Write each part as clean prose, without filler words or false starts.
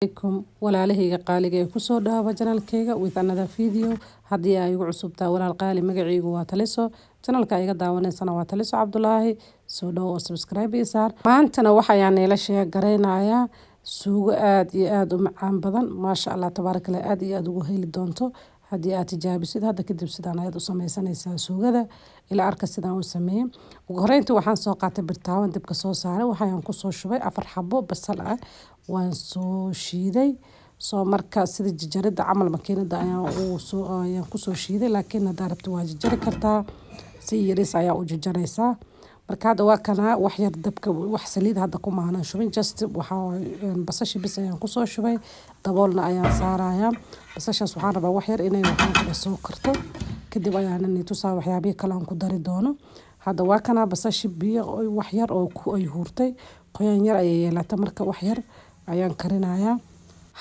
عليكم walaalahayga qaaliga ee ku soo dhawaada channelkayga with another video hadii ay ugu cusubtaa walaal qaali magacaygu waa Taliso channelka iga daawaneysana waa Taliso Cabdulaahi soo dhaw oo subscribe isaar maantana waxaan ila sheeg gareynayaa suugo aad iyo aad u macaan badan maasha Allah tabarakallah aad iyo aad ugu heli doonto hadii aad tijaabisid hadda kadib sidaan ayaad u sameysanaysaa suugada ila arka sidaan u sameeyay ugu horeyntii waxaan soo qaatay birtaawan dibka soo saaray waxaan ku soo shubay 4 xabo basal ah waan soo shiiday soo marka sida jajarida camal makiinada ayaan ku soo shiiday laakiin hadda rabto waa jajari kartaa si yaris ayaa u jajaraysaa marka hadda waa kana wax yar dabka wax saliid hadda kuma aanan shubin just waxa basashi bis ayaan ku soo shubay daboolna ayaan saarayaa basashaas waxaan rabaa wax yar inay waxaan kala soo karto kadib ayaan tusaa waxyaabihi kale aan ku dari doono hadda waa kana basashi biyo wax yar oo ku ay hurtay qoyaan yar ayay yeelata marka wax yar ayaan karinayaa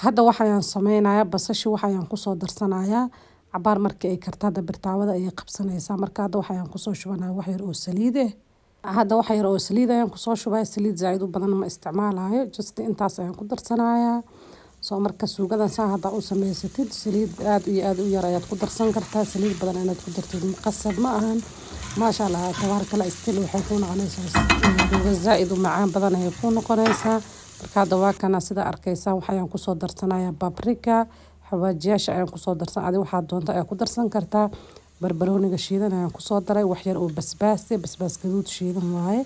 hadda waxaan sameynayaa basashi waxaan ku soo darsanayaa cabaar markii ay kartada birtaawada ay qabsanaysaa marka hadda waxaan ku soo shubanayaa wax yar oo saliid ah hadda wax yar oo saliid ayaan ku soo shubay saliid zaid u badan ma isticmaalayo just intaas ayaan ku darsanayaa soo marka suugadan saa hadda u sameysatid saliid aad iyo aad u yar ayaad ku darsan kartaa saliid badan inaad ku dartid qasab ma ahan maasha Allah tabarakallah istil waxay ku noqonaysaa zaid u macaan badan ay ku noqonaysaa marka hadda waa kana sida arkaysaa waxaan ku soo darsanayaa paprika xawaajiyaasha ayaan ku soo darsan adiga waxa doonto ayaa ku darsan kartaa barbarooniga shiidan ayaan ku soo daray wax yar oo basbaas gaduud shiidan waaye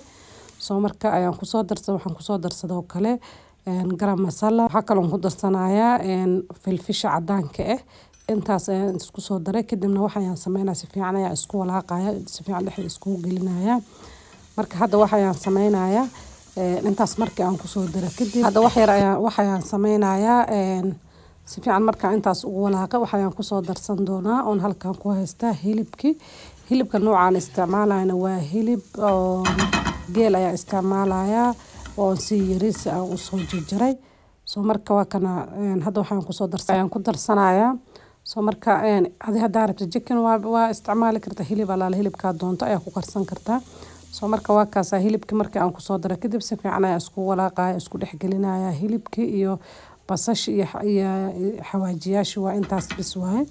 soo marka ayaan ku soo darsan waxaan ku soo darsadoo kale garam masala waxa kale oo ku darsanayaa filfisha cadaanka intaas ayaan isku soo daray kadibna waxaan sameynayaa si fiican ayaa isku walaaqaya si fiican dhexda isku gelinaya marka hadda waxaan sameynayaa intaas markii aan ku soo daray kadib hadda wax yar waxaan sameynayaa si fiican marka intaas ugu walaaqa waxaan ku soo darsan doonaa oo halkan ku haystaa hilibka noocaan isticmaalayna waa hilib oo geel ayaa isticmaalaya oo si yaris ah u soo jajaray soo marka waa kana hadda waxaan ku soo darsanayaa soo marka hadda rabto chicken waa isticmaali kartaa hilib alaal hilibka doonto ayaa ku karsan kartaa soo marka waa kaas hilibkii markii aan ku soo daray kadib si fiican ayaa isku walaaqaya isku dhexgelinaya hilibkii iyo basash iyo xawaajiyaasha waa intaas bis waaye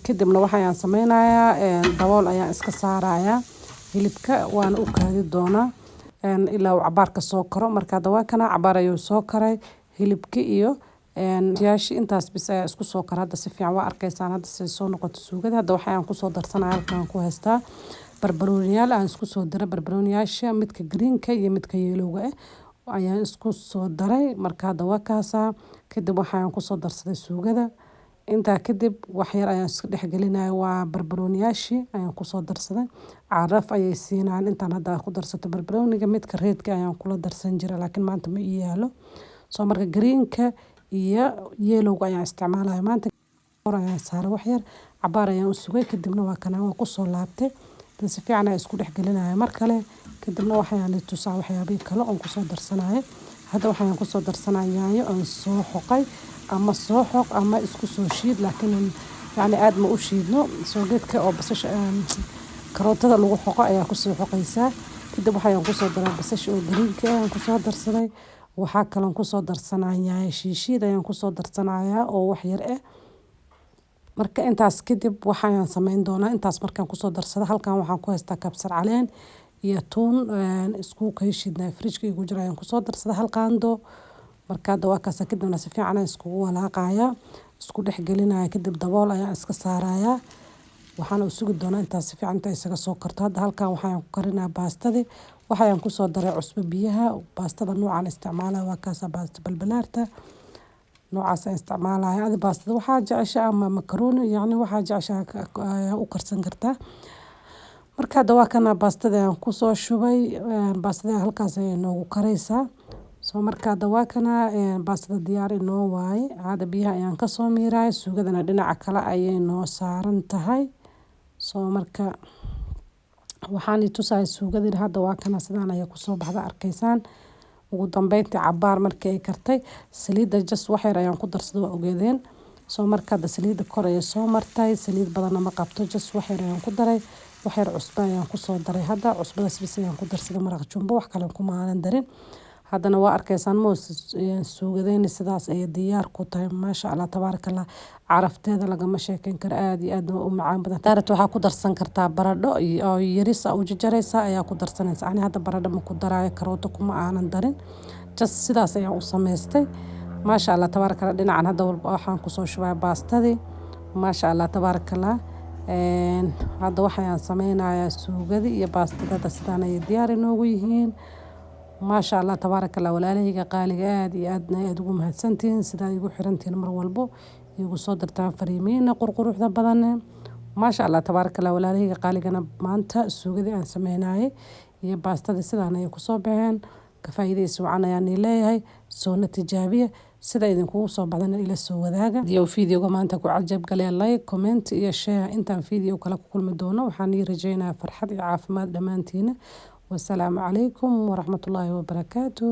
kadibna waxaan sameynayaa dabool ayaan iska saarayaa hilibka waan u kaadi doonaa ilaa uu cabaarka soo karo marka dawaa kana cabaar ayuu soo karay hilibkii iyo yaashi intaas bis ayaa isku soo kara hadda si fiican waa arkaysaan hadda si soo noqoto suugada hadda waxaan ku soo darsanayaa halkan ku haystaa barbarooniyaal aan isku soo daray barbarooniyaasha midka greenka iyo midka yellowga ayaan isku soo daray marka hadda waa kaasa kadib waxaan ku soo darsaday suugada inta kadib wax yar ayaan isku dhexgelinayaa waa barbarooniyaashi ayaan ku soo darsaday caraf ayay siinaan intaan hadda ku darsato barbarooniga midka reedka ayaan kula darsan jiray laakiin maanta ma yaalo soo marka greenka iyo yellowga ayaan isticmaalayaa maanta ayaan saaray wax yar cabaar ayaan u sugay kadibna waa kana waan ku soo laabtay si fiican ay isku dhexgelinaya mar kale kadibna waxaan tusaa waxyaabihi kale oo ku soo darsanayo hadda waxaan ku soo darsanayaa yaanyo aan soo xoqay ama soo xoq ama isku soo shiid laakiin yani aad ma u shiidno soo geedka oo basasha karootada lagu xoqo ayaa ku soo xoqaysaa kadib waxaan ku soo daray basasha oo greenka aan ku soo darsaday waxa kale oo ku soo darsanayaa shiishiid ayaan ku soo darsanayaa oo wax yar marka intaas kadib waxaan sameyn doonaa intaas markaan ku soo darsado halkan waxaan ku haystaa kabsar caleen iyo tuun isku kayshiidnaa fridge igu jira ayaan ku soo darsaday halqaando marka waa kaas kadibna si fiican isku walaaqaya isku dhexgelinaya kadib dabool ayaan iska saaraya waxaan u sugi doonaa intaas si fiican inta isaga soo karto hadda halkan waxaan ku karinayaa baastadii waxaan ku soo daray cusbo biyaha baastada noocaan isticmaalaya waa kaas baasta balbalaarta noocaas aan isticmaalayaa adi baastada waxaa jecesha ama macaroni yani waxaa jecesha u karsan kartaa marka hadda waa kana baastada aan ku soo shubay baastada halkaas ay noogu karaysaa soo marka hadda waa kana baastada diyaar inoo waaye hadda biyaha ayaan ka soo miiray suugadana dhinaca kale ayay noo saaran tahay soo marka waxaan tusaay suugadii hadda waa kana sidaan ayaa ku soo baxda arkaysaan ugu dambeyntii cabaar markii ay kartay saliida just wax yar ayaan ku darsaday waa ogeedeen soo marka hadda saliida kor ay soo martay saliid badan ma qabto just wax yar ayaan ku daray wax yar cusbo ayaan ku soo daray hadda cusbada bis ayaan ku darsaday maraq jumbo wax kale kuma aanan darin haddana waa arkaysaan moos suugadeyni sidaas ay diyaar ku tahay maasha Allah tabaarakallah. carafteeda lagama sheekeyn karo aad iyo aad u macaan badan. daarat waxaa ku darsan kartaa baradho oo yaris u jajaraysa ayaa ku darsanaysa. ani hadda baradho ma ku daraayo, karooto kuma aanan darin, just sidaas ayaan u samaystay. maasha Allah tabaarakallah. dhinacan hadda walba waxaan kusoo shubay baastadii. maasha Allah tabaarakallah. hadda waxaan sameynayaa suugadii iyo baastada sidaan ay diyaar inoogu yihiin. maasha Allah tabaarakallah. walaalahayga qaaliga aad iyo aad ugu mahadsantihiin sidaa igu xirantiin mar walbo igu soo dirtaan fariimiina qurquruxda badan. maasha Allah tabaarakallah. walaalahayga qaaligana maanta suugadii aan sameynayay iyo baastada sidaan ay ku soo baxeen. ka faa'iideysi wacan ayaan leeyahay. soo natijaabiya sida idinku soo badan ila soo wadaaga. iyo fiidiyoga maanta ku cajab galay like, comment iyo share. intaan fiidiyo kala ku kulmi doono waxaan rajeynayaa farxad iyo caafimaad dhamaantiina. والسلام عليكم ورحمة الله وبركاته.